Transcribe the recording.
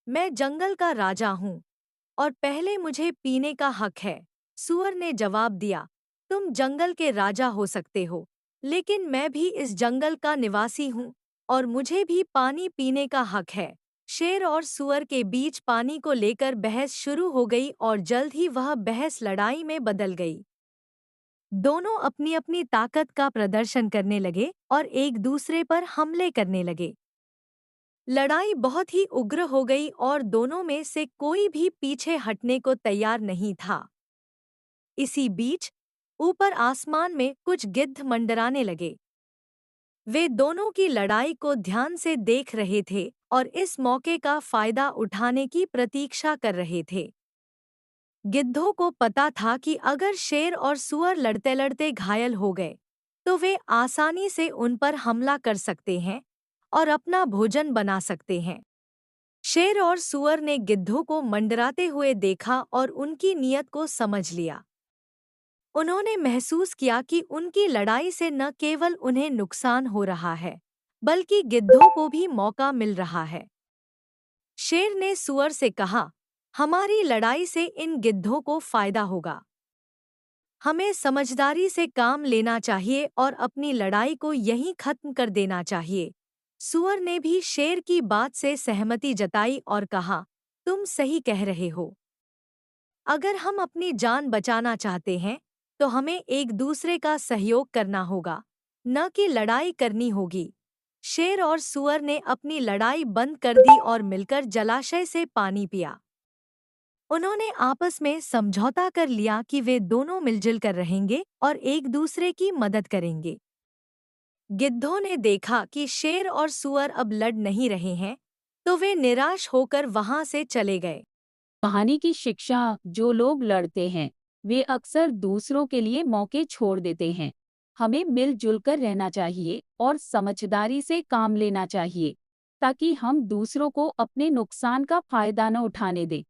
मैं जंगल का राजा हूँ और पहले मुझे पीने का हक है। सूअर ने जवाब दिया, तुम जंगल के राजा हो सकते हो, लेकिन मैं भी इस जंगल का निवासी हूँ और मुझे भी पानी पीने का हक है। शेर और सूअर के बीच पानी को लेकर बहस शुरू हो गई और जल्द ही वह बहस लड़ाई में बदल गई। दोनों अपनी अपनी ताकत का प्रदर्शन करने लगे और एक दूसरे पर हमले करने लगे। लड़ाई बहुत ही उग्र हो गई और दोनों में से कोई भी पीछे हटने को तैयार नहीं था। इसी बीच ऊपर आसमान में कुछ गिद्ध मंडराने लगे। वे दोनों की लड़ाई को ध्यान से देख रहे थे और इस मौके का फायदा उठाने की प्रतीक्षा कर रहे थे। गिद्धों को पता था कि अगर शेर और सूअर लड़ते लड़ते घायल हो गए तो वे आसानी से उन पर हमला कर सकते हैं और अपना भोजन बना सकते हैं। शेर और सूअर ने गिद्धों को मंडराते हुए देखा और उनकी नीयत को समझ लिया। उन्होंने महसूस किया कि उनकी लड़ाई से न केवल उन्हें नुकसान हो रहा है, बल्कि गिद्धों को भी मौका मिल रहा है। शेर ने सूअर से कहा, हमारी लड़ाई से इन गिद्धों को फायदा होगा। हमें समझदारी से काम लेना चाहिए और अपनी लड़ाई को यहीं खत्म कर देना चाहिए। सूअर ने भी शेर की बात से सहमति जताई और कहा, तुम सही कह रहे हो। अगर हम अपनी जान बचाना चाहते हैं, तो हमें एक दूसरे का सहयोग करना होगा, न कि लड़ाई करनी होगी। शेर और सूअर ने अपनी लड़ाई बंद कर दी और मिलकर जलाशय से पानी पिया। उन्होंने आपस में समझौता कर लिया कि वे दोनों मिलजुल कर रहेंगे और एक दूसरे की मदद करेंगे। गिद्धों ने देखा कि शेर और सूअर अब लड़ नहीं रहे हैं, तो वे निराश होकर वहां से चले गए। कहानी की शिक्षा, जो लोग लड़ते हैं वे अक्सर दूसरों के लिए मौके छोड़ देते हैं। हमें मिलजुल कर रहना चाहिए और समझदारी से काम लेना चाहिए ताकि हम दूसरों को अपने नुकसान का फायदा न उठाने दें।